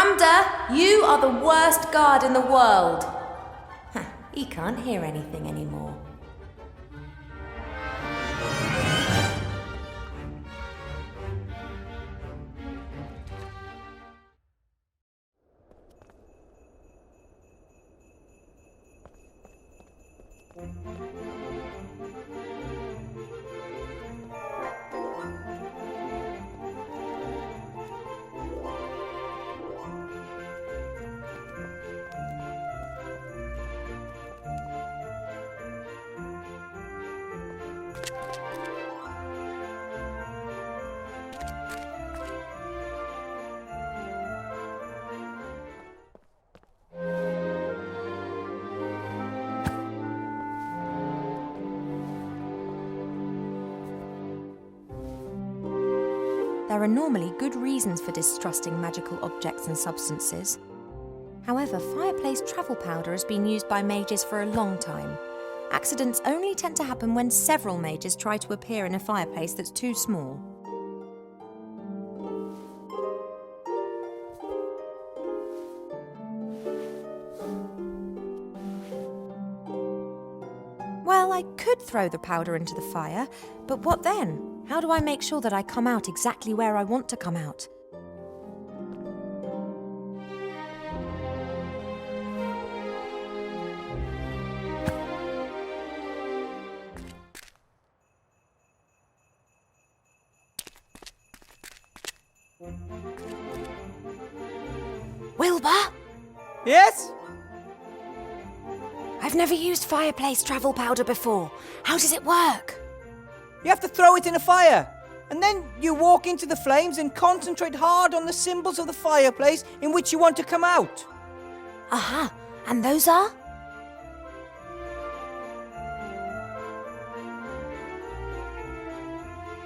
Amanda, you are the worst guard in the world. He can't hear anything anymore. There are normally good reasons for distrusting magical objects and substances. However, fireplace travel powder has been used by mages for a long time. Accidents only tend to happen when several mages try to appear in a fireplace that's too small. Well, I could throw the powder into the fire, but what then? How do I make sure that I come out exactly where I want to come out? Wilbur? Yes? I've never used fireplace travel powder before. How does it work? You have to throw it in a fire, and then you walk into the flames and concentrate hard on the symbols of the fireplace in which you want to come out. Aha, and those are?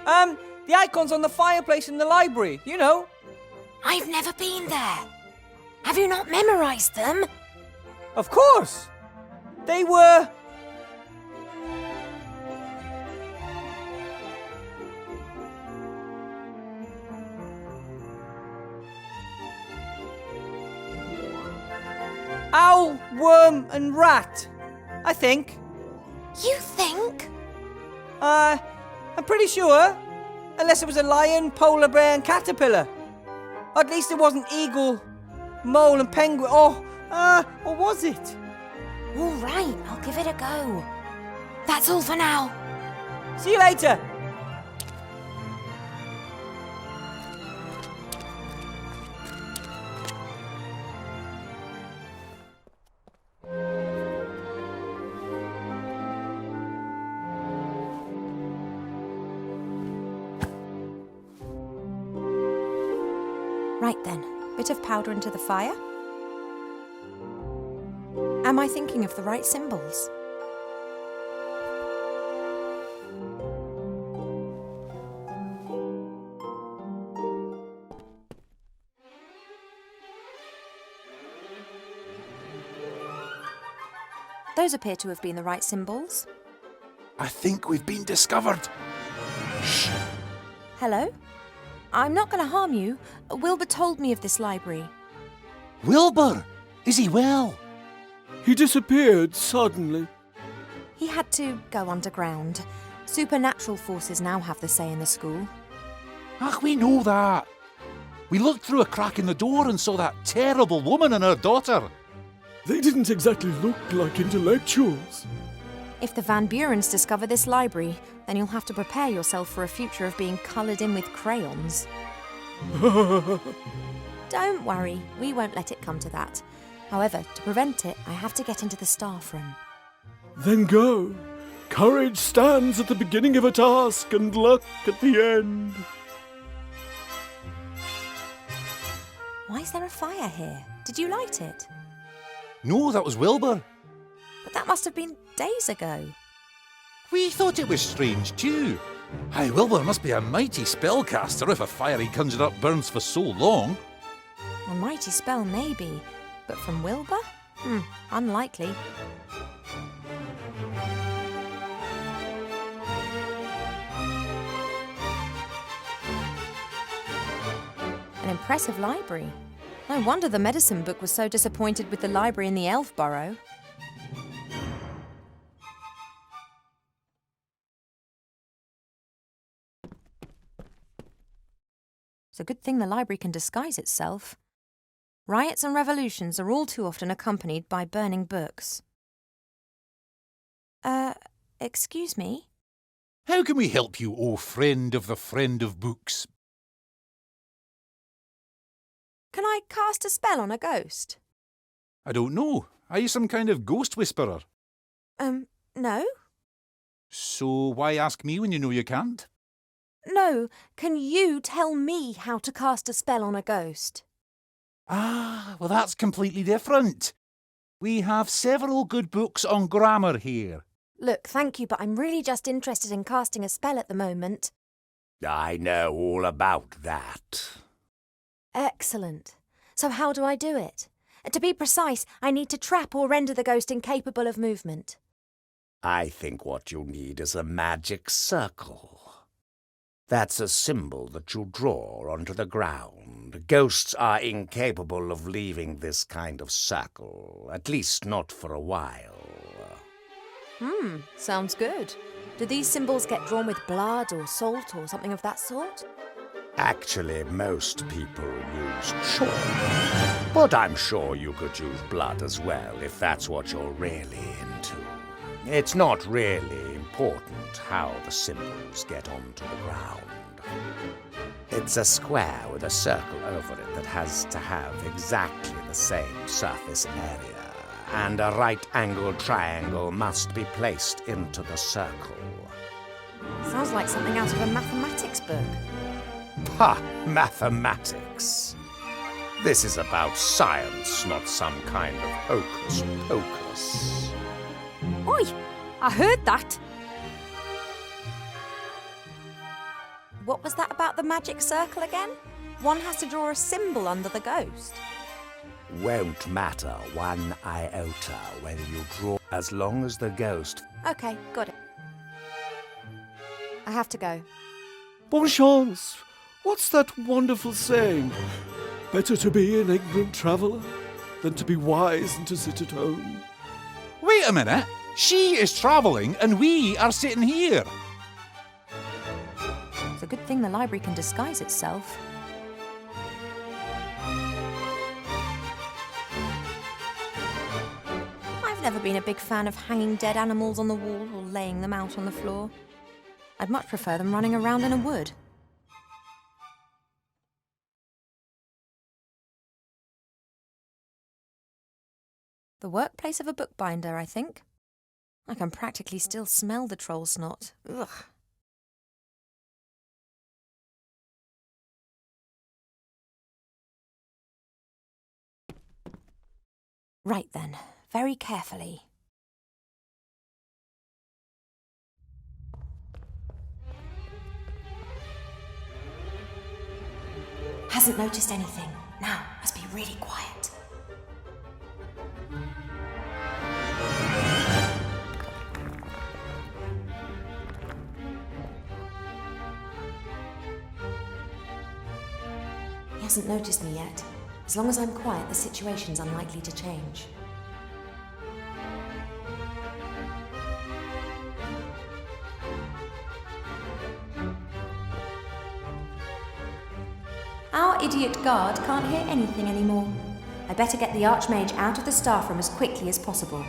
The icons on the fireplace in the library, you know. I've never been there. Have you not memorized them? Of course. They were... owl, worm, and rat, I think. You think? I'm pretty sure. Unless it was a lion, polar bear, and caterpillar. Or at least it wasn't eagle, mole, and penguin. Or was it? All right, I'll give it a go. That's all for now. See you later. Right then, bit of powder into the fire. Am I thinking of the right symbols? Those appear to have been the right symbols. I think we've been discovered. Shh. Hello? I'm not going to harm you. Wilbur told me of this library. Wilbur! Is he well? He disappeared suddenly. He had to go underground. Supernatural forces now have the say in the school. Ach, we know that. We looked through a crack in the door and saw that terrible woman and her daughter. They didn't exactly look like intellectuals. If the Van Burens discover this library, then you'll have to prepare yourself for a future of being coloured in with crayons. Don't worry, we won't let it come to that. However, to prevent it, I have to get into the staff room. Then go. Courage stands at the beginning of a task and luck at the end. Why is there a fire here? Did you light it? No, that was Wilbur. But that must have been days ago. We thought it was strange too. Aye, Wilbur must be a mighty spellcaster if a fire he conjured up burns for so long. A mighty spell, maybe. But from Wilbur? Unlikely. An impressive library. No wonder the medicine book was so disappointed with the library in the Elf Burrow. It's a good thing the library can disguise itself. Riots and revolutions are all too often accompanied by burning books. Excuse me? How can we help you, O friend of books? Can I cast a spell on a ghost? I don't know. Are you some kind of ghost whisperer? No? So why ask me when you know you can't? No, can you tell me how to cast a spell on a ghost? Ah, well that's completely different. We have several good books on grammar here. Look, thank you, but I'm really just interested in casting a spell at the moment. I know all about that. Excellent. So how do I do it? To be precise, I need to trap or render the ghost incapable of movement. I think what you need is a magic circle. That's a symbol that you draw onto the ground. Ghosts are incapable of leaving this kind of circle, at least not for a while. Sounds good. Do these symbols get drawn with blood or salt or something of that sort? Actually, most people use chalk. But I'm sure you could use blood as well if that's what you're really into. It's not really important how the symbols get onto the ground. It's a square with a circle over it that has to have exactly the same surface area, and a right-angled triangle must be placed into the circle. Sounds like something out of a mathematics book. Ha! Mathematics. This is about science, not some kind of hocus-pocus. Oi! I heard that! What was that about the magic circle again? One has to draw a symbol under the ghost. Won't matter one iota whether you draw, as long as the ghost... Okay, got it. I have to go. Bon chance! What's that wonderful saying? Better to be an ignorant traveller than to be wise and to sit at home. Wait a minute. She is travelling and we are sitting here. It's a good thing the library can disguise itself. I've never been a big fan of hanging dead animals on the wall or laying them out on the floor. I'd much prefer them running around in a wood. The workplace of a bookbinder, I think. I can practically still smell the troll snot. Ugh. Right then, very carefully. Hasn't noticed anything. Now, must be really quiet. He hasn't noticed me yet. As long as I'm quiet, the situation's unlikely to change. Our idiot guard can't hear anything anymore. I better get the Archmage out of the staff room as quickly as possible.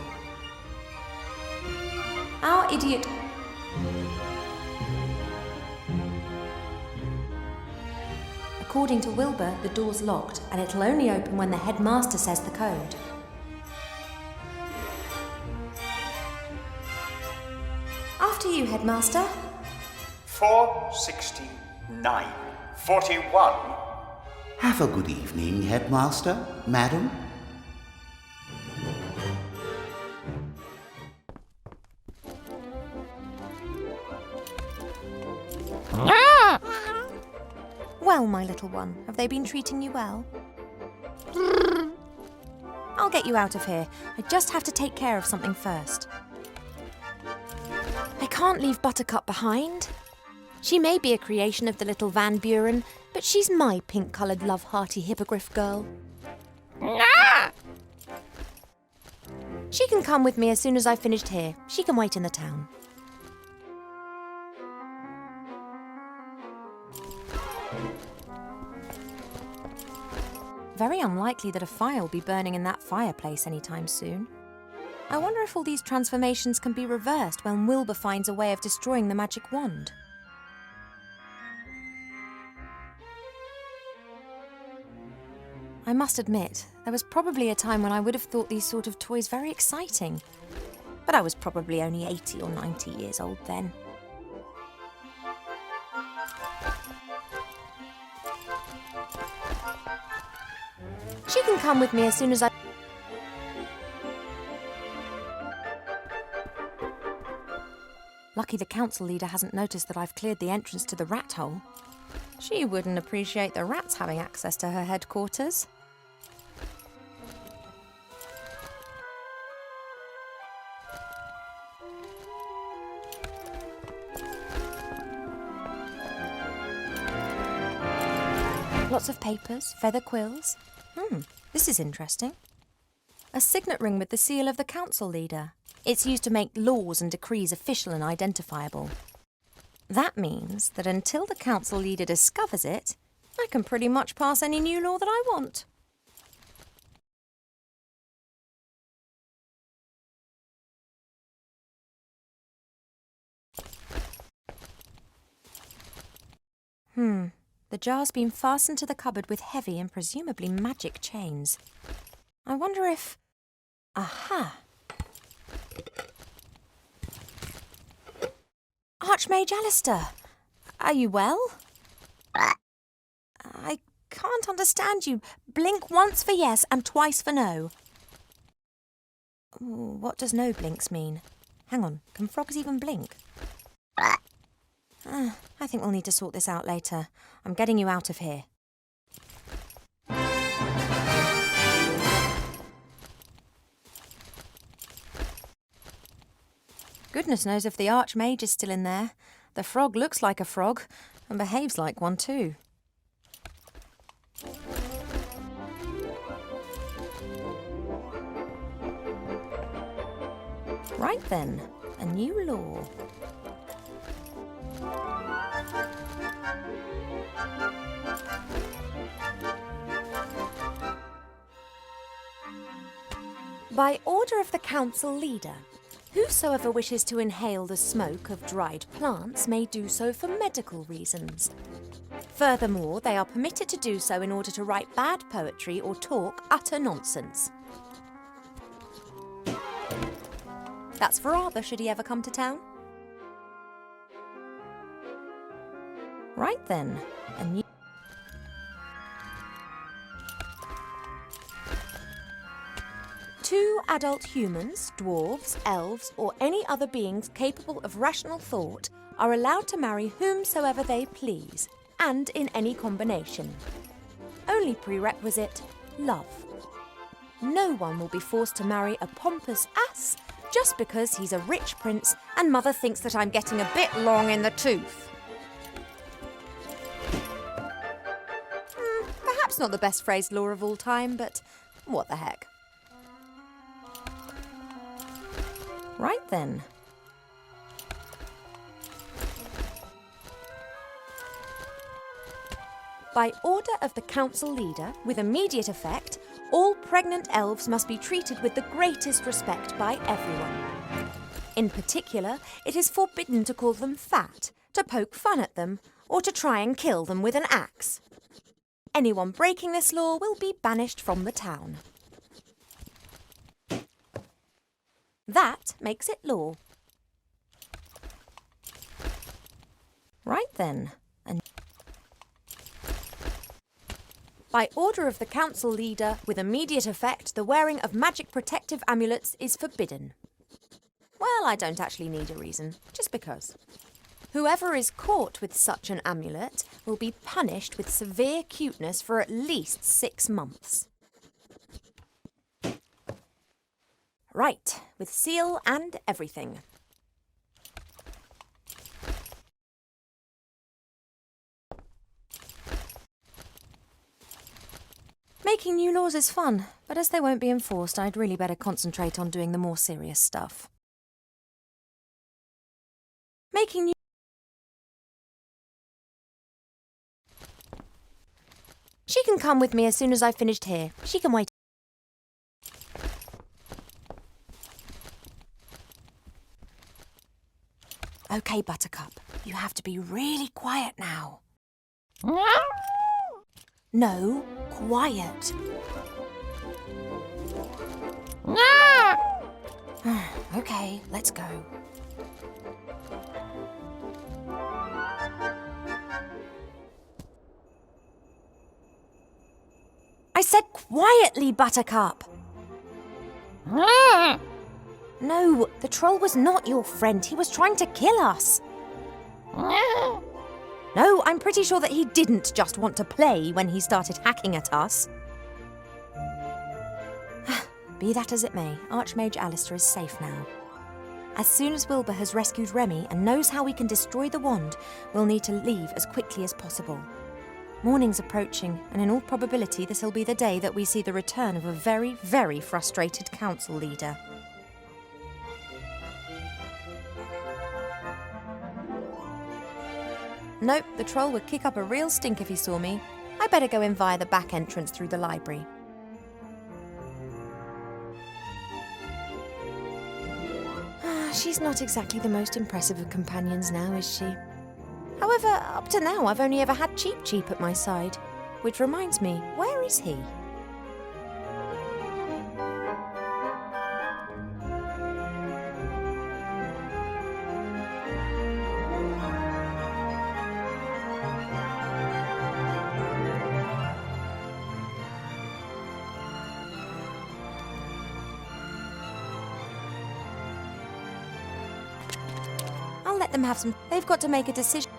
Our idiot... According to Wilbur, the door's locked, and it'll only open when the headmaster says the code. After you, headmaster. 469. 41. Have a good evening, Headmaster, Madam. Well, my little one, have they been treating you well? I'll get you out of here. I just have to take care of something first. I can't leave Buttercup behind. She may be a creation of the little Van Buren, but she's my pink-coloured love-hearty hippogriff girl. She can come with me as soon as I've finished here. She can wait in the town. Very unlikely that a fire will be burning in that fireplace anytime soon. I wonder if all these transformations can be reversed when Wilbur finds a way of destroying the magic wand. I must admit, there was probably a time when I would have thought these sort of toys very exciting. But I was probably only 80 or 90 years old then. She can come with me as soon as I... Lucky the council leader hasn't noticed that I've cleared the entrance to the rat hole. She wouldn't appreciate the rats having access to her headquarters. Lots of papers, feather quills. This is interesting. A signet ring with the seal of the council leader. It's used to make laws and decrees official and identifiable. That means that until the council leader discovers it, I can pretty much pass any new law that I want. The jar's been fastened to the cupboard with heavy and presumably magic chains. I wonder if... Aha! Archmage Alistair, are you well? I can't understand you. Blink once for yes and twice for no. What does no blinks mean? Hang on, can frogs even blink? I think we'll need to sort this out later. I'm getting you out of here. Goodness knows if the Archmage is still in there. The frog looks like a frog and behaves like one too. Right then, a new law. By order of the council leader, whosoever wishes to inhale the smoke of dried plants may do so for medical reasons. Furthermore, they are permitted to do so in order to write bad poetry or talk utter nonsense. That's for Arthur, should he ever come to town. Right then, a new... Two adult humans, dwarves, elves, or any other beings capable of rational thought are allowed to marry whomsoever they please, and in any combination. Only prerequisite, love. No one will be forced to marry a pompous ass just because he's a rich prince and mother thinks that I'm getting a bit long in the tooth. Perhaps not the best phrased law of all time, but what the heck. Right then. By order of the council leader, with immediate effect, all pregnant elves must be treated with the greatest respect by everyone. In particular, it is forbidden to call them fat, to poke fun at them, or to try and kill them with an axe. Anyone breaking this law will be banished from the town. That makes it law. Right then. By order of the council leader, with immediate effect, the wearing of magic protective amulets is forbidden. Well, I don't actually need a reason, just because. Whoever is caught with such an amulet will be punished with severe cuteness for at least 6 months. Right, with seal and everything. Make Making new laws is fun, but as they won't be enforced, I'd really better concentrate on doing the more serious stuff. Making new... She can come with me as soon as I've finished here. She can wait. OK, Buttercup, you have to be really quiet now. No, quiet. OK, let's go. I said quietly, Buttercup. No, the troll was not your friend. He was trying to kill us. No, I'm pretty sure that he didn't just want to play when he started hacking at us. Be that as it may, Archmage Alistair is safe now. As soon as Wilbur has rescued Remy and knows how we can destroy the wand, we'll need to leave as quickly as possible. Morning's approaching, and in all probability this'll be the day that we see the return of a very, very frustrated council leader. Nope, the troll would kick up a real stink if he saw me. I better go in via the back entrance through the library. She's not exactly the most impressive of companions now, is she? However, up to now I've only ever had Cheep Cheep at my side. Which reminds me, where is he? I'll let them have some... They've got to make a decision.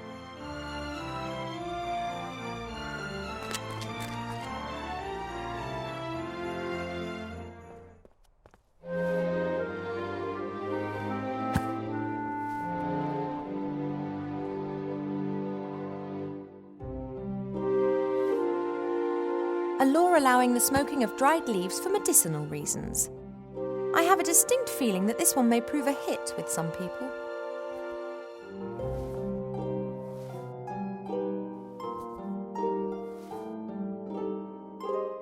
A law allowing the smoking of dried leaves for medicinal reasons. I have a distinct feeling that this one may prove a hit with some people.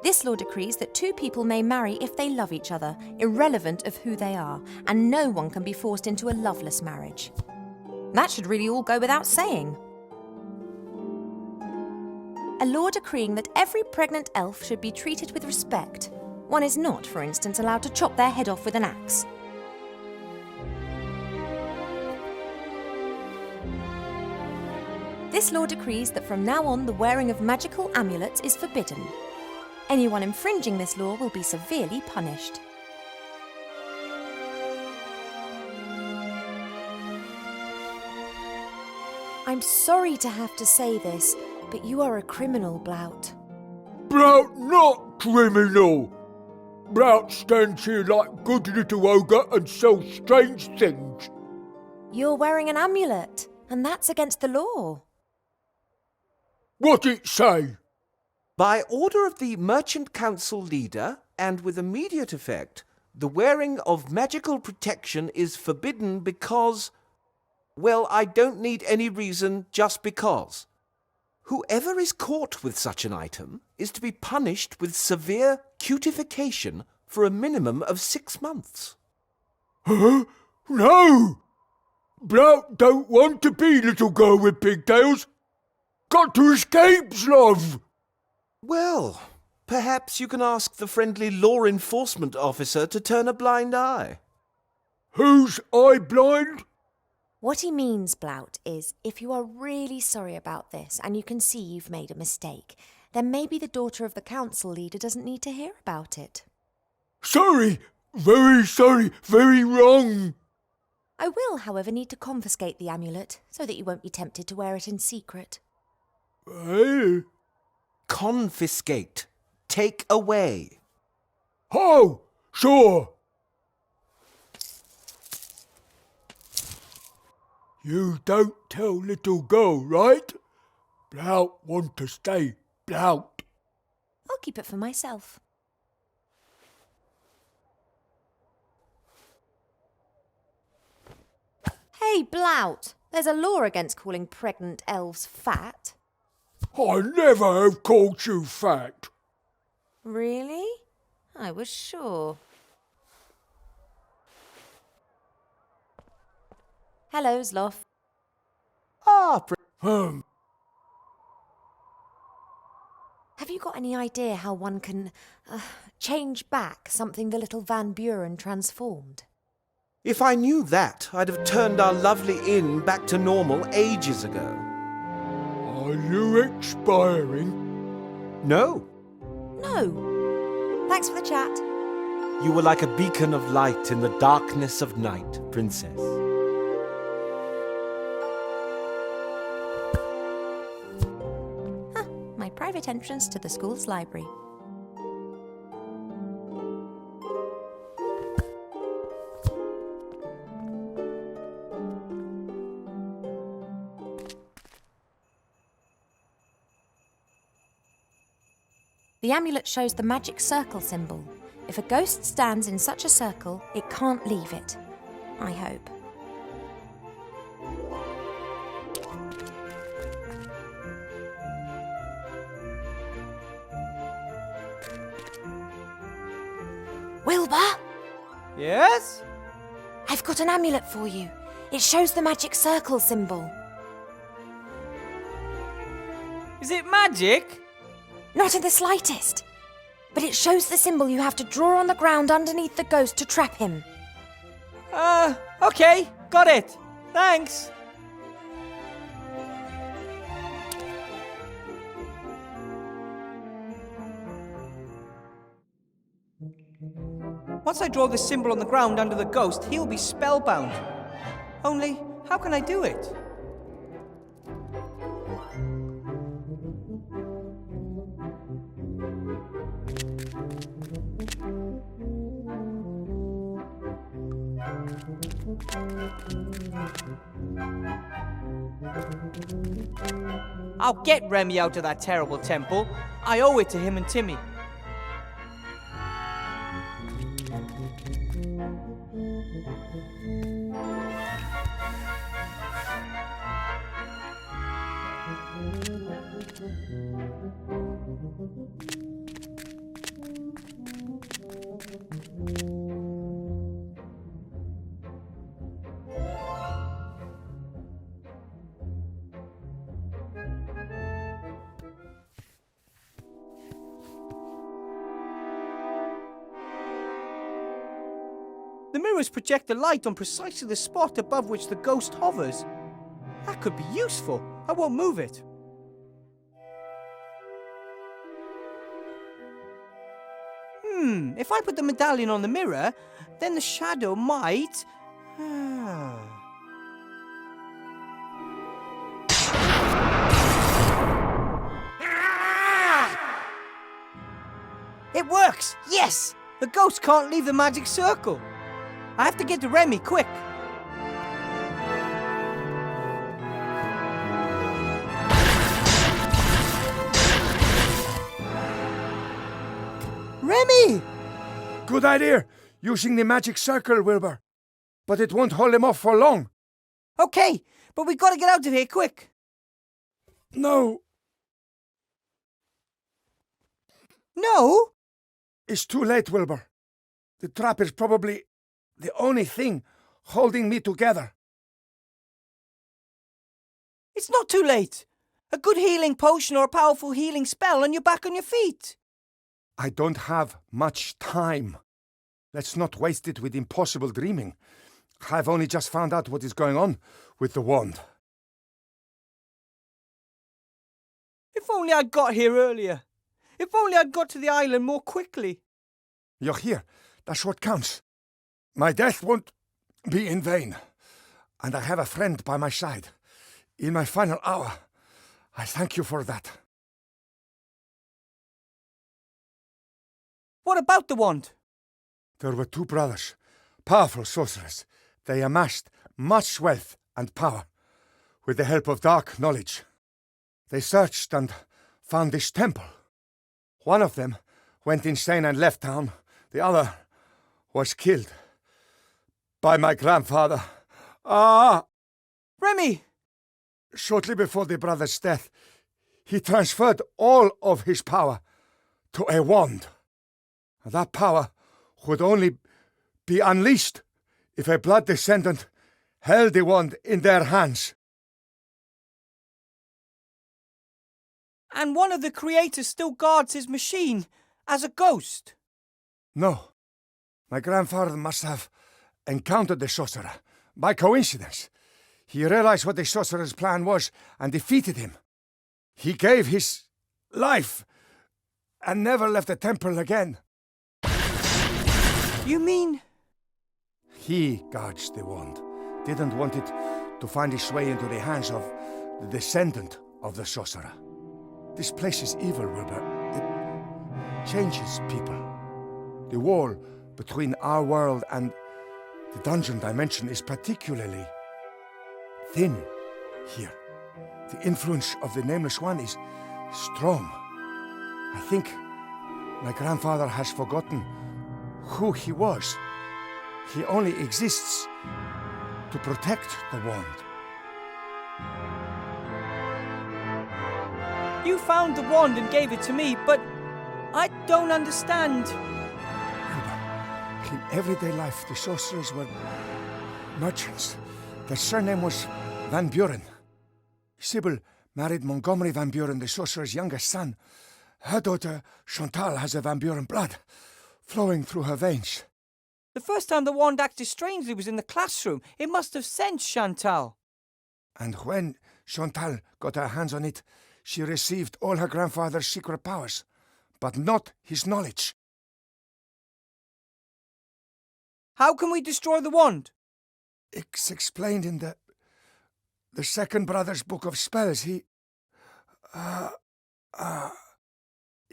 This law decrees that two people may marry if they love each other, irrelevant of who they are, and no one can be forced into a loveless marriage. That should really all go without saying. A law decreeing that every pregnant elf should be treated with respect. One is not, for instance, allowed to chop their head off with an axe. This law decrees that from now on the wearing of magical amulets is forbidden. Anyone infringing this law will be severely punished. I'm sorry to have to say this, but you are a criminal, Blout. Blout not criminal. Blout stands here like good little ogre and sells strange things. You're wearing an amulet, and that's against the law. What it say? By order of the Merchant Council leader, and with immediate effect, the wearing of magical protection is forbidden because... well, I don't need any reason, just because. Whoever is caught with such an item is to be punished with severe cutification for a minimum of 6 months. Huh? No! Blout don't want to be little girl with pigtails. Got to escape, love. Well, perhaps you can ask the friendly law enforcement officer to turn a blind eye. Who's eye blind? What he means, Blout, is if you are really sorry about this and you can see you've made a mistake, then maybe the daughter of the council leader doesn't need to hear about it. Sorry, very wrong. I will, however, need to confiscate the amulet so that you won't be tempted to wear it in secret. Confiscate. Take away. Oh, sure. You don't tell little girl, right? Blout want to stay Blout. keep it for myself. Hey, Blout! There's a law against calling pregnant elves fat. I never have called you fat. Really? I was sure. Hello, Zloff. Have you got any idea how one can change back something the little Van Buren transformed? If I knew that, I'd have turned our lovely inn back to normal ages ago. Are you expiring? No, No. Thanks for the chat. you were like a beacon of light in the darkness of night, Princess. My private entrance to the school's library. The amulet shows the magic circle symbol. If a ghost stands in such a circle, it can't leave it. I hope. Wilbur, Yes? I've got an amulet for you. It shows the magic circle symbol. Is it magic? Not in the slightest. But it shows the symbol you have to draw on the ground underneath the ghost to trap him. Okay, got it. Thanks. Once I draw this symbol on the ground under the ghost, he'll be spellbound. Only, how can I do it? I'll get Remy out of that terrible temple. I owe it to him and Timmy. The mirrors project a light on precisely the spot above which the ghost hovers. That could be useful. I won't move it. If I put the medallion on the mirror, then the shadow might... It works! Yes! The ghost can't leave the magic circle. I have to get to Remy, quick. Remy! Good idea, using the magic circle, Wilbur. But it won't hold him off for long. Okay, but we gotta get out of here, quick. No, No? it's too late, Wilbur. The trap is probably the only thing holding me together. It's not too late. A good healing potion or a powerful healing spell and you're back on your feet. I don't have much time. Let's not waste it with impossible dreaming. I've only just found out what is going on with the wand. If only I'd got here earlier. If only I'd got to the island more quickly. You're here. That's what counts. My death won't be in vain. And I have a friend by my side. In my final hour, I thank you for that. What about the wand? There were two brothers, powerful sorcerers. They amassed much wealth and power with the help of dark knowledge. They searched and found this temple. One of them went insane and left town. The other was killed by my grandfather. Remy! Shortly before the brother's death, he transferred all of his power to a wand. That power would only be unleashed if a blood descendant held the wand in their hands. And one of the creators still guards his machine as a ghost. No. My grandfather must have encountered the sorcerer by coincidence. He realized what the sorcerer's plan was and defeated him. He gave his life and never left the temple again. You mean... He guards the wand. Didn't want it to find its way into the hands of the descendant of the sorcerer. This place is evil, Wilbur. It changes people. The wall between our world and the dungeon dimension is particularly thin here. The influence of the Nameless One is strong. I think my grandfather has forgotten who he was. He only exists to protect the wand. You found the wand and gave it to me, but I don't understand. In everyday life, the sorcerers were merchants. Their surname was Van Buren. Sybil married Montgomery Van Buren, the sorcerer's youngest son. Her daughter, Chantal, has a Van Buren blood flowing through her veins. The first time the wand acted strangely was in the classroom. It must have sensed Chantal. And when Chantal got her hands on it, she received all her grandfather's secret powers, but not his knowledge. How can we destroy the wand? It's explained in the second brother's book of spells. He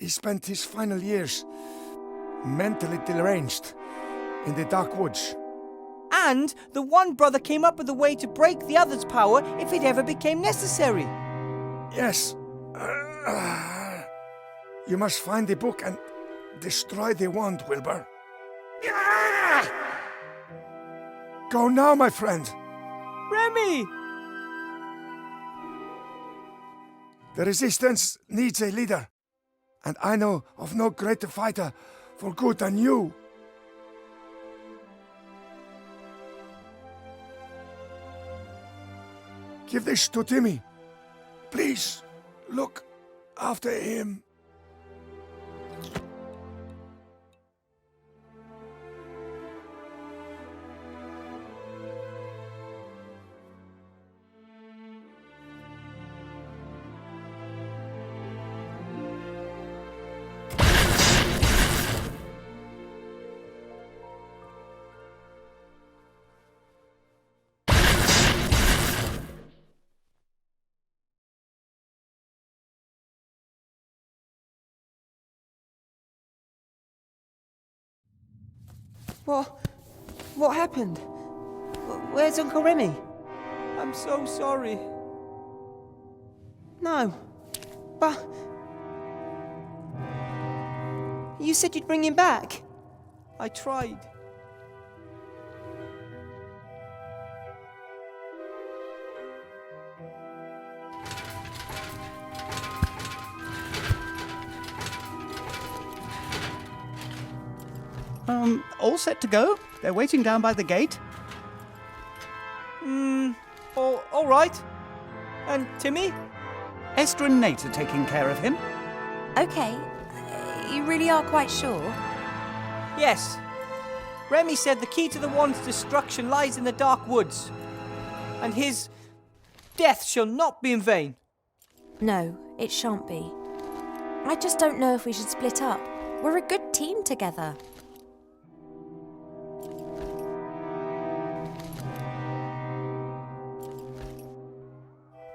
spent his final years mentally deranged in the dark woods. And the one brother came up with a way to break the other's power if it ever became necessary. Yes. You must find the book and destroy the wand, Wilbur. Go now, my friend. Remy! The resistance needs a leader, and I know of no greater fighter for good than you. Give this to Timmy. Please, look after him. What happened? Where's Uncle Remy? I'm so sorry. No, but... You said you'd bring him back. I tried. All set to go? They're waiting down by the gate. All right. And Timmy? Esther and Nate are taking care of him. Okay, you really are quite sure? Yes. Remy said the key to the wand's destruction lies in the dark woods. And his death shall not be in vain. No, it shan't be. I just don't know if we should split up. We're a good team together.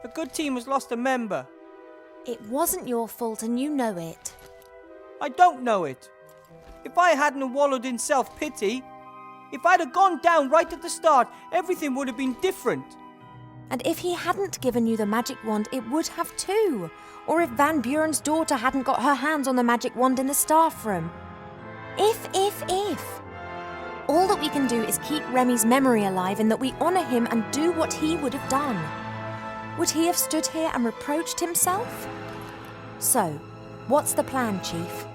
A good team has lost a member. It wasn't your fault and you know it. I don't know it. If I hadn't wallowed in self-pity, if I'd have gone down right at the start, everything would have been different. And if he hadn't given you the magic wand, it would have too. Or if Van Buren's daughter hadn't got her hands on the magic wand in the staff room. If. All that we can do is keep Remy's memory alive in that we honour him and do what he would have done. Would he have stood here and reproached himself? So, what's the plan, Chief?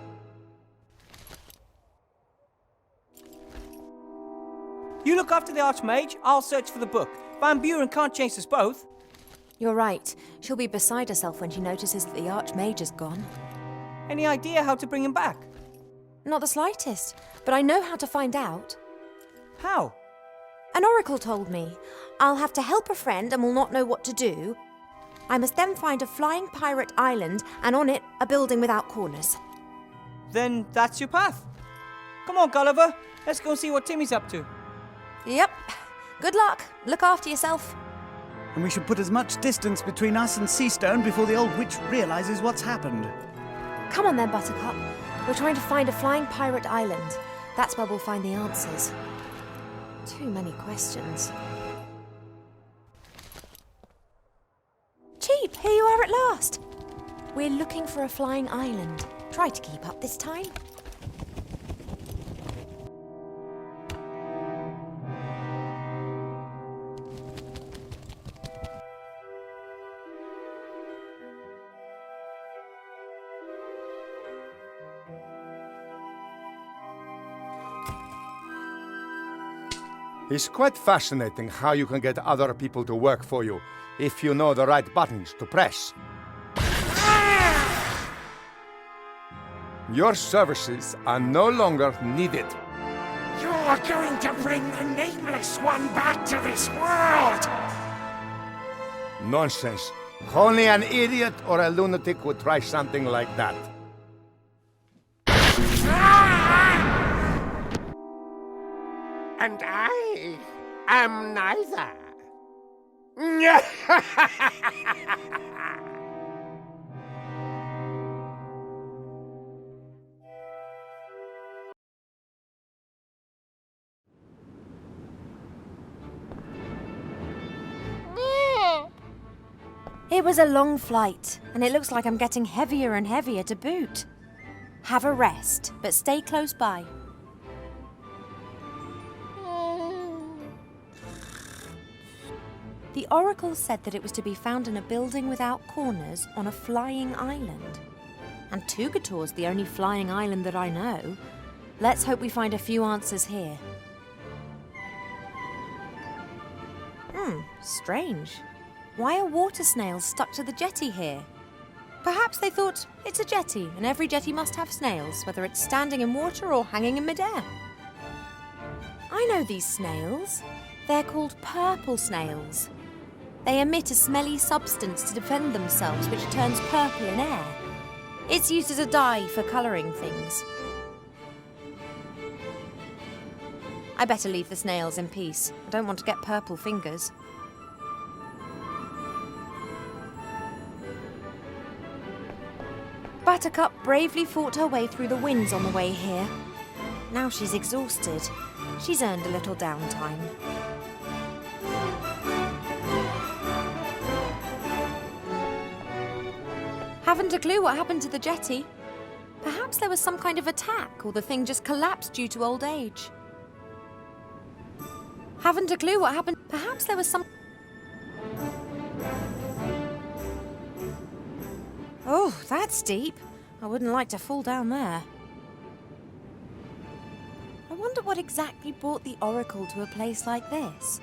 You look after the Archmage, I'll search for the book. Van Buren can't chase us both. You're right. She'll be beside herself when she notices that the Archmage is gone. Any idea how to bring him back? Not the slightest, but I know how to find out. How? An oracle told me. I'll have to help a friend and will not know what to do. I must then find a flying pirate island and on it a building without corners. Then that's your path. Come on, Gulliver. Let's go and see what Timmy's up to. Yep. Good luck. Look after yourself. And we should put as much distance between us and Seastone before the old witch realises what's happened. Come on then, Buttercup. We're trying to find a flying pirate island. That's where we'll find the answers. Too many questions. Cheap, here you are at last. We're looking for a flying island. Try to keep up this time. It's quite fascinating how you can get other people to work for you if you know the right buttons to press. Your services are no longer needed. You're going to bring the Nameless One back to this world! Nonsense. Only an idiot or a lunatic would try something like that. And I am neither. It was a long flight, and it looks like I'm getting heavier and heavier to boot. Have a rest, but stay close by. The oracle said that it was to be found in a building without corners on a flying island. And Tugator's the only flying island that I know. Let's hope we find a few answers here. Strange. Why are water snails stuck to the jetty here? Perhaps they thought it's a jetty and every jetty must have snails, whether it's standing in water or hanging in midair. I know these snails. They're called purple snails. They emit a smelly substance to defend themselves, which turns purple in air. It's used as a dye for colouring things. I better leave the snails in peace. I don't want to get purple fingers. Buttercup bravely fought her way through the winds on the way here. Now she's exhausted. She's earned a little downtime. Haven't a clue what happened to the jetty. Perhaps there was some kind of attack, or the thing just collapsed due to old age. Haven't a clue what happened. Perhaps there was some... Oh, that's deep. I wouldn't like to fall down there. I wonder what exactly brought the oracle to a place like this.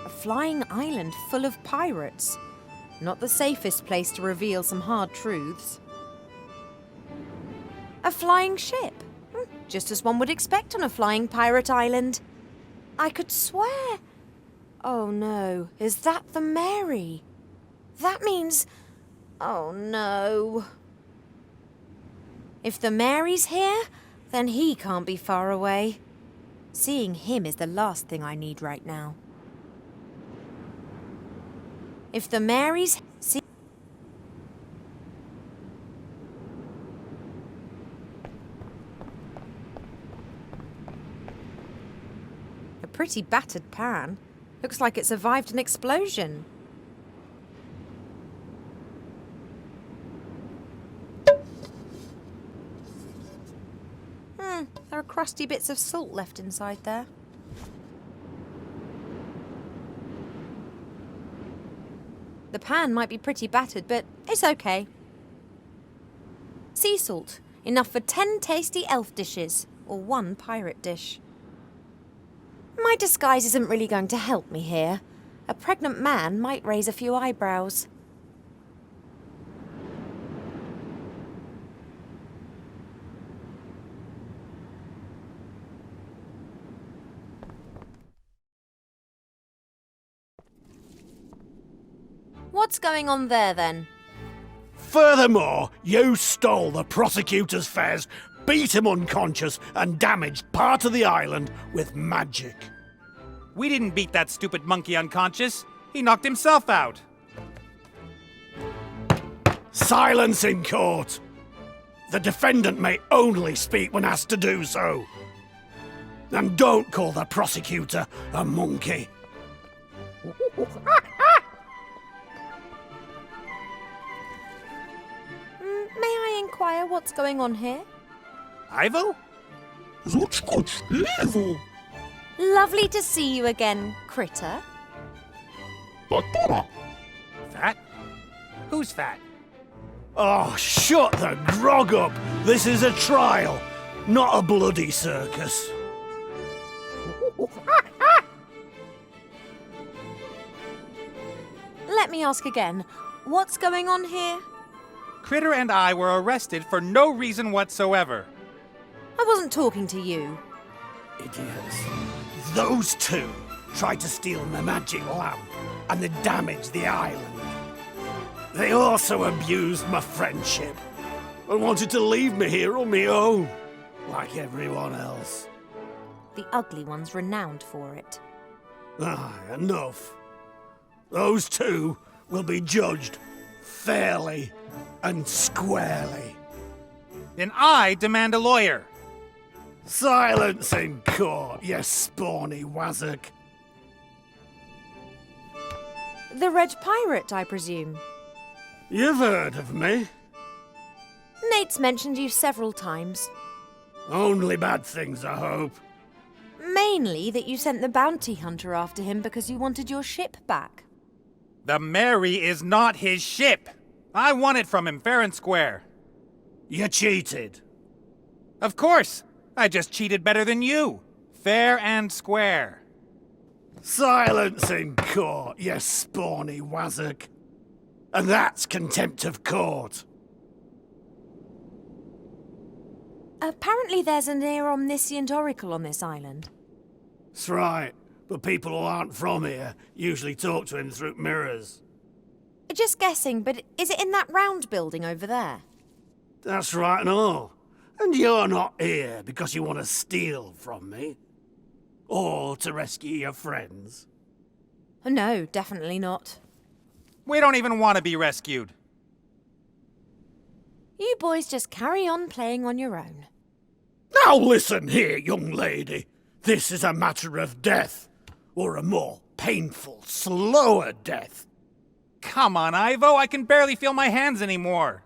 A flying island full of pirates. Not the safest place to reveal some hard truths. A flying ship. Just as one would expect on a flying pirate island. I could swear... Oh no, is that the Mary? That means... Oh no. If the Mary's here, then he can't be far away. Seeing him is the last thing I need right now. If the Mary's... A pretty battered pan. Looks like it survived an explosion. crusty bits of salt left inside there. The pan might be pretty battered, but it's okay. Sea salt, enough for 10 tasty elf dishes, or 1 pirate dish. My disguise isn't really going to help me here. A pregnant man might raise a few eyebrows. What's going on there, then? Furthermore, you stole the prosecutor's fez, beat him unconscious, and damaged part of the island with magic. We didn't beat that stupid monkey unconscious. He knocked himself out. Silence in court! The defendant may only speak when asked to do so. And don't call the prosecutor a monkey. May I inquire what's going on here? Ivo? Lovely to see you again, Critter. Fat? Who's fat? Oh, shut the grog up! This is a trial, not a bloody circus. Let me ask again, what's going on here? Critter and I were arrested for no reason whatsoever. I wasn't talking to you. Idiots. Those two tried to steal my magic lamp and they damaged the island. They also abused my friendship and wanted to leave me here on my own, like everyone else. The ugly one's renowned for it. Enough. Those two will be judged fairly and squarely. Then I demand a lawyer. Silence in court, you spawny wazzock. The Red Pirate, I presume. You've heard of me. Nate's mentioned you several times. Only bad things, I hope. Mainly that you sent the bounty hunter after him because you wanted your ship back. The Mary is not his ship. I won it from him fair and square. You cheated. Of course. I just cheated better than you. Fair and square. Silence in court, you spawny wazzock. And that's contempt of court. Apparently there's a near omniscient oracle on this island. That's right, but people who aren't from here usually talk to him through mirrors. Just guessing, but is it in that round building over there? That's right and all. And you're not here because you want to steal from me? Or to rescue your friends? No, definitely not. We don't even want to be rescued. You boys just carry on playing on your own. Now listen here, young lady. This is a matter of death. Or a more painful, slower death. Come on, Ivo. I can barely feel my hands anymore.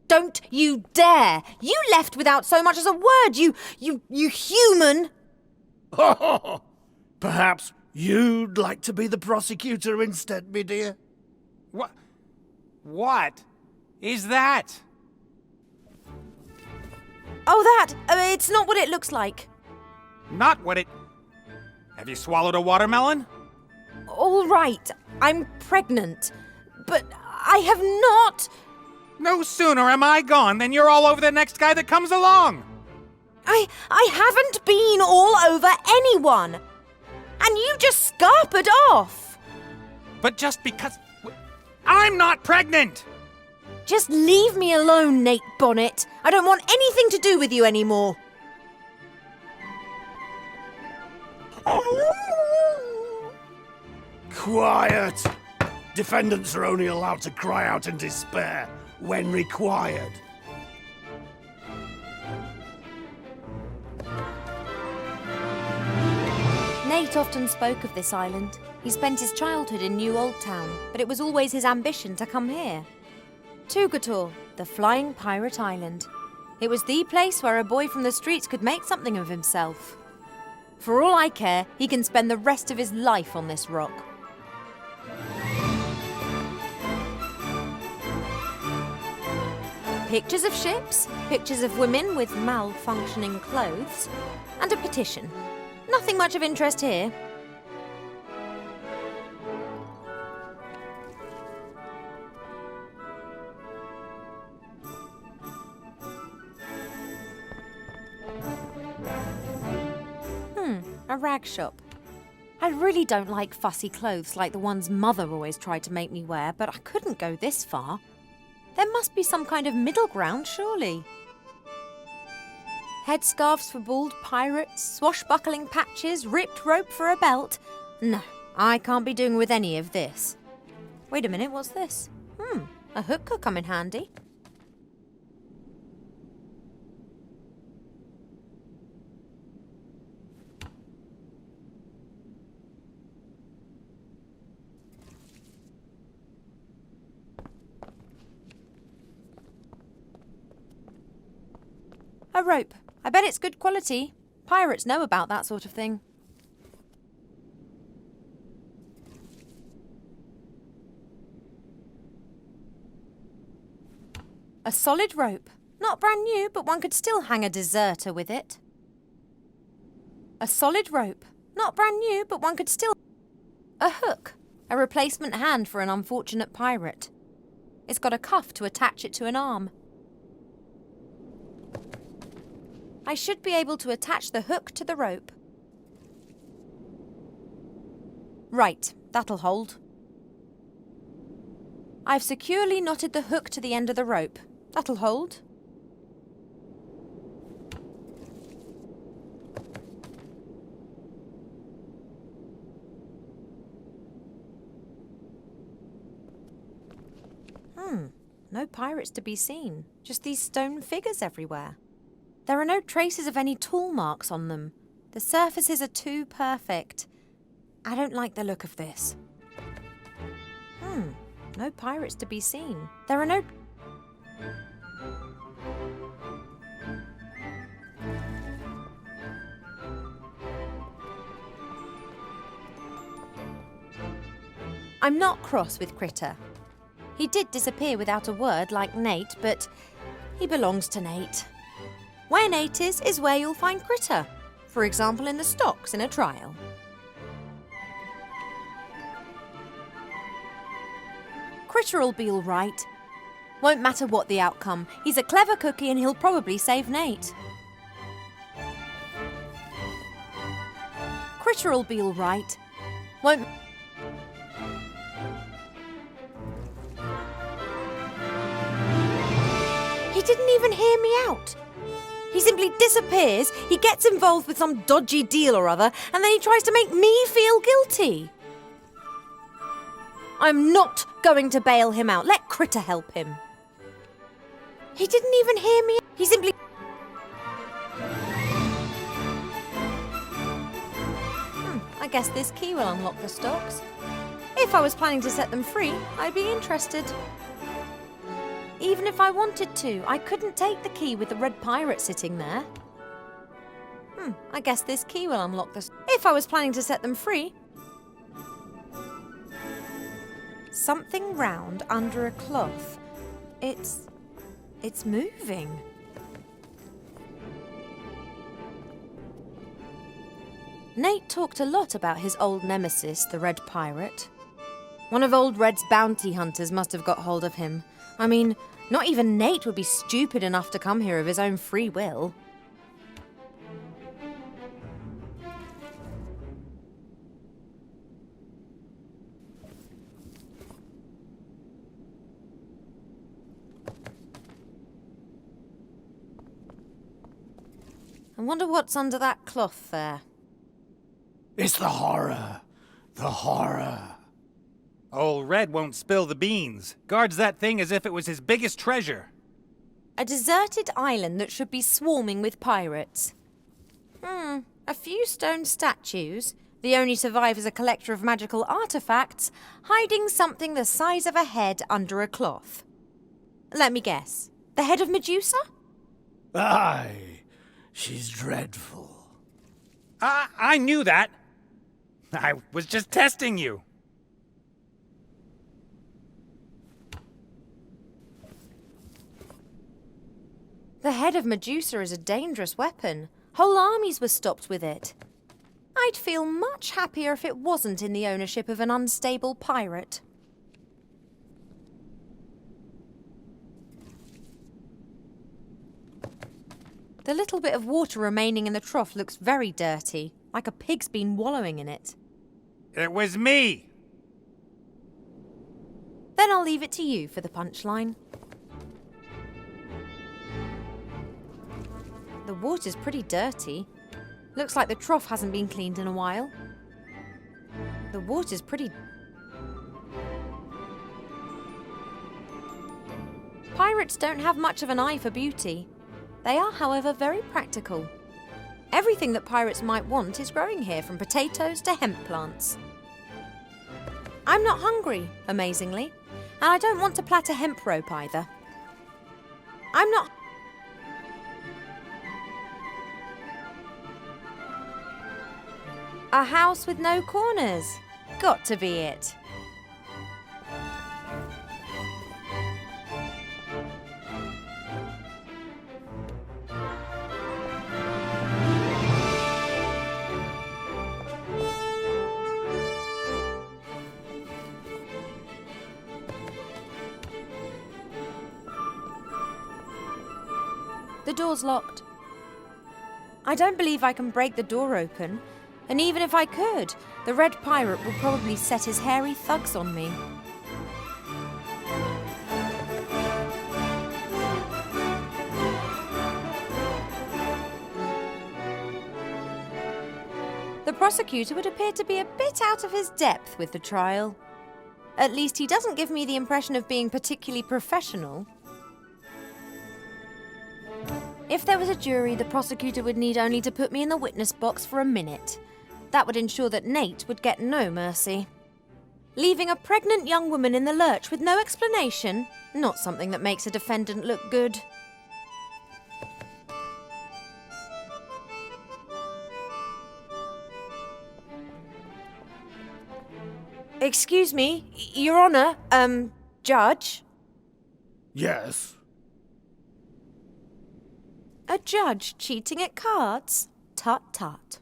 Don't you dare! You left without so much as a word, you human! Perhaps you'd like to be the prosecutor instead, me dear? What is that? Oh, that! It's not what it looks like. Not what it... Have you swallowed a watermelon? All right, I'm pregnant. But I have not... No sooner am I gone than you're all over the next guy that comes along. I haven't been all over anyone. And you just scarpered off. But just because... I'm not pregnant! Just leave me alone, Nate Bonnet. I don't want anything to do with you anymore. Quiet! Defendants are only allowed to cry out in despair when required. Nate often spoke of this island. He spent his childhood in New Old Town, but it was always his ambition to come here. Tugator, the flying pirate island. It was the place where a boy from the streets could make something of himself. For all I care, he can spend the rest of his life on this rock. Pictures of ships, pictures of women with malfunctioning clothes, and a petition. Nothing much of interest here. A rag shop. I really don't like fussy clothes like the ones Mother always tried to make me wear, but I couldn't go this far. There must be some kind of middle ground, surely. Headscarves for bald pirates, swashbuckling patches, ripped rope for a belt. No, I can't be doing with any of this. Wait a minute, what's this? A hook could come in handy. A rope. I bet it's good quality. Pirates know about that sort of thing. A solid rope. Not brand new, but one could still hang a deserter with it. A solid rope. Not brand new, but one could still... A hook. A replacement hand for an unfortunate pirate. It's got a cuff to attach it to an arm. I should be able to attach the hook to the rope. Right, that'll hold. I've securely knotted the hook to the end of the rope. That'll hold. No pirates to be seen. Just these stone figures everywhere. There are no traces of any tool marks on them. The surfaces are too perfect. I don't like the look of this. No pirates to be seen. There are no... I'm not cross with Critter. He did disappear without a word like Nate, but he belongs to Nate. Where Nate is where you'll find Critter. For example, in the stocks in a trial. Critter'll be all right. Won't matter what the outcome. He's a clever cookie and he'll probably save Nate. Critter'll be all right. Won't... He didn't even hear me out. He simply disappears, he gets involved with some dodgy deal or other, and then he tries to make me feel guilty. I'm not going to bail him out. Let Critter help him. He didn't even hear me. He simply... I guess this key will unlock the stocks. If I was planning to set them free, I'd be interested. Even if I wanted to, I couldn't take the key with the red pirate sitting there. I guess this key will unlock the... If I was planning to set them free... Something round under a cloth. It's moving. Nate talked a lot about his old nemesis, the Red Pirate. One of Old Red's bounty hunters must have got hold of him. I mean, not even Nate would be stupid enough to come here of his own free will. I wonder what's under that cloth there. It's the horror. The horror. Old Red won't spill the beans. Guards that thing as if it was his biggest treasure. A deserted island that should be swarming with pirates. A few stone statues. The only survivor is a collector of magical artifacts, hiding something the size of a head under a cloth. Let me guess. The head of Medusa? Aye, she's dreadful. I knew that. I was just testing you. The head of Medusa is a dangerous weapon. Whole armies were stopped with it. I'd feel much happier if it wasn't in the ownership of an unstable pirate. The little bit of water remaining in the trough looks very dirty, like a pig's been wallowing in it. It was me. Then I'll leave it to you for the punchline. The water's pretty dirty. Looks like the trough hasn't been cleaned in a while. The water's pretty... Pirates don't have much of an eye for beauty. They are, however, very practical. Everything that pirates might want is growing here, from potatoes to hemp plants. I'm not hungry, amazingly, and I don't want to plait a hemp rope either. I'm not... A house with no corners. Got to be it. The door's locked. I don't believe I can break the door open. And even if I could, the Red Pirate will probably set his hairy thugs on me. The prosecutor would appear to be a bit out of his depth with the trial. At least he doesn't give me the impression of being particularly professional. If there was a jury, the prosecutor would need only to put me in the witness box for a minute. That would ensure that Nate would get no mercy. Leaving a pregnant young woman in the lurch with no explanation, not something that makes a defendant look good. Excuse me, Your Honour, Judge? Yes? A judge cheating at cards? Tut tut.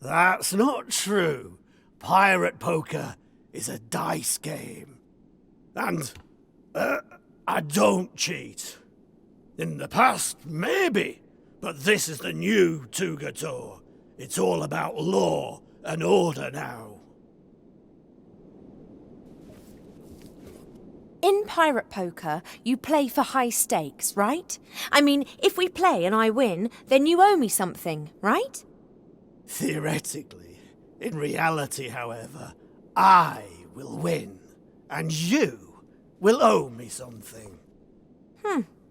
That's not true. Pirate poker is a dice game. And, I don't cheat. In the past, maybe, but this is the new Tugator. It's all about law and order now. In pirate poker, you play for high stakes, right? I mean, if we play and I win, then you owe me something, right? Theoretically. In reality, however, I will win, and you will owe me something.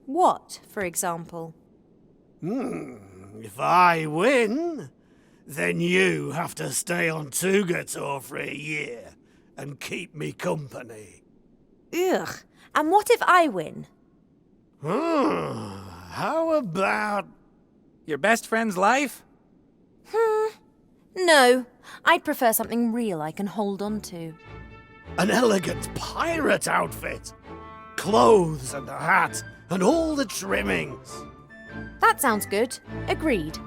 What, for example? If I win, then you have to stay on Tugator for a year and keep me company. Ugh. And what if I win? How about... Your best friend's life? No. I'd prefer something real I can hold on to. an elegant pirate outfit? Clothes and a hat and all the trimmings. That sounds good. Agreed.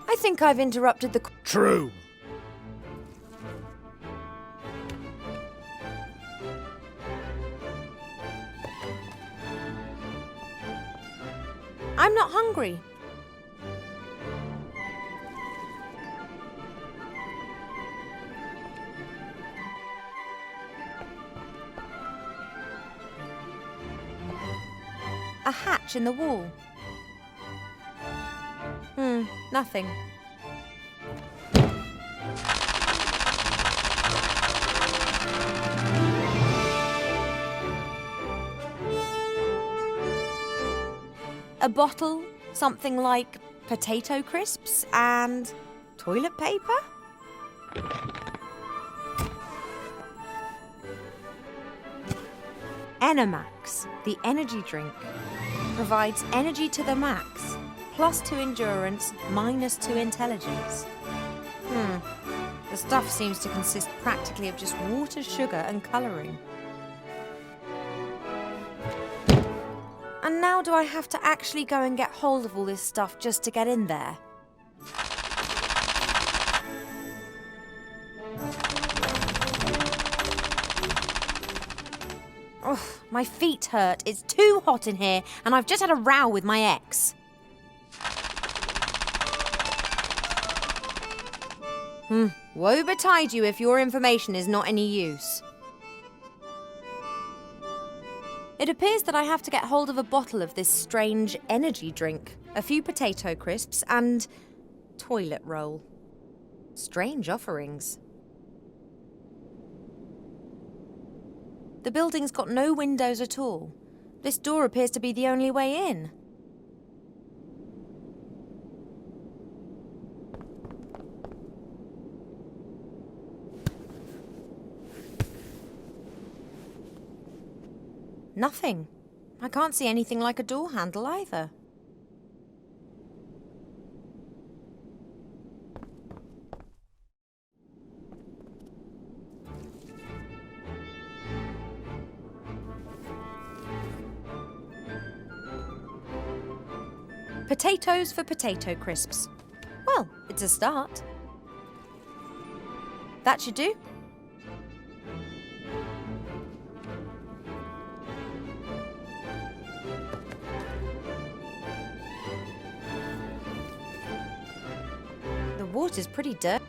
I think I've interrupted the... True. I'm not hungry. A hatch in the wall. Nothing. A bottle, something like potato crisps and toilet paper? Enemax, the energy drink. Provides energy to the max, +2 endurance, -2 intelligence. The stuff seems to consist practically of just water, sugar and colouring. And now do I have to actually go and get hold of all this stuff just to get in there? Ugh, my feet hurt. It's too hot in here, and I've just had a row with my ex. Woe betide you if your information is not any use. It appears that I have to get hold of a bottle of this strange energy drink, a few potato crisps, and toilet roll. Strange offerings. The building's got no windows at all. This door appears to be the only way in. Nothing. I can't see anything like a door handle either. Potatoes for potato crisps. Well, it's a start. That should do. The water's pretty dirty.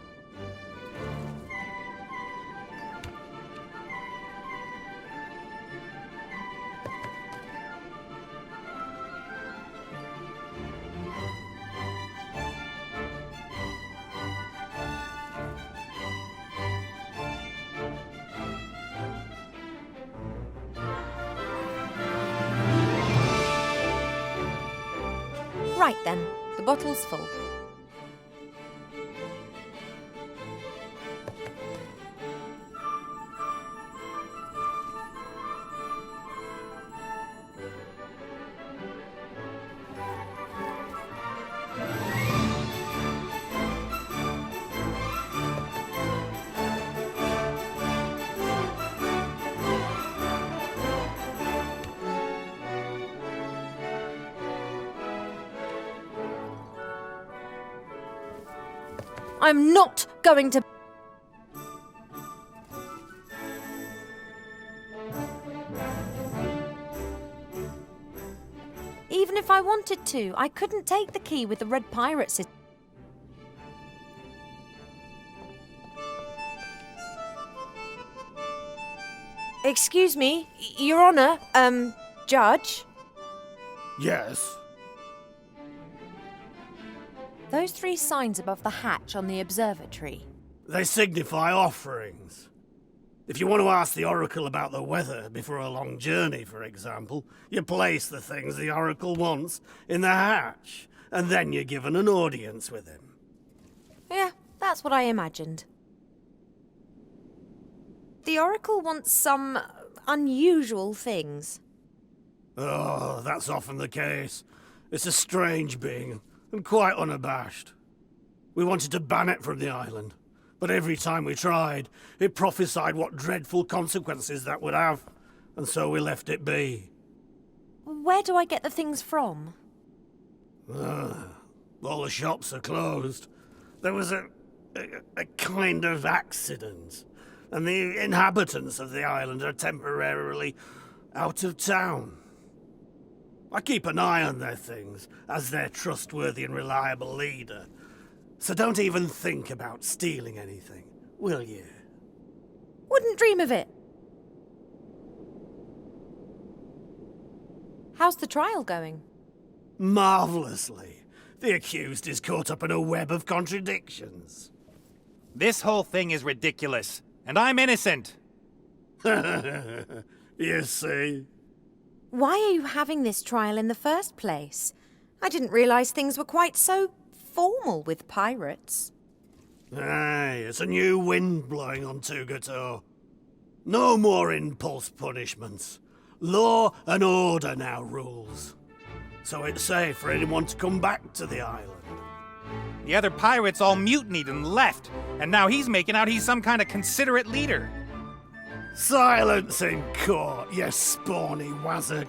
Right then, the bottle's full. I'm not going to... Even if I wanted to, I couldn't take the key with the red pirate system. Excuse me, Your Honour, Judge? Yes? Those 3 signs above the hatch on the observatory. They signify offerings. If you want to ask the Oracle about the weather before a long journey, for example, you place the things the Oracle wants in the hatch, and then you're given an audience with him. Yeah, that's what I imagined. The Oracle wants some unusual things. Oh, that's often the case. It's a strange being, and quite unabashed. We wanted to ban it from the island, but every time we tried, it prophesied what dreadful consequences that would have, and so we left it be. Where do I get the things from? All the shops are closed. There was a kind of accident, and the inhabitants of the island are temporarily out of town. I keep an eye on their things, as their trustworthy and reliable leader. So don't even think about stealing anything, will you? Wouldn't dream of it. How's the trial going? Marvelously. The accused is caught up in a web of contradictions. This whole thing is ridiculous, and I'm innocent. You see? Why are you having this trial in the first place? I didn't realise things were quite so formal with pirates. Aye, it's a new wind blowing on Tugator. No more impulse punishments. law and order now rules. So it's safe for anyone to come back to the island. The other pirates all mutinied and left, and now he's making out he's some kind of considerate leader. Silence in court, you spawny wazzock.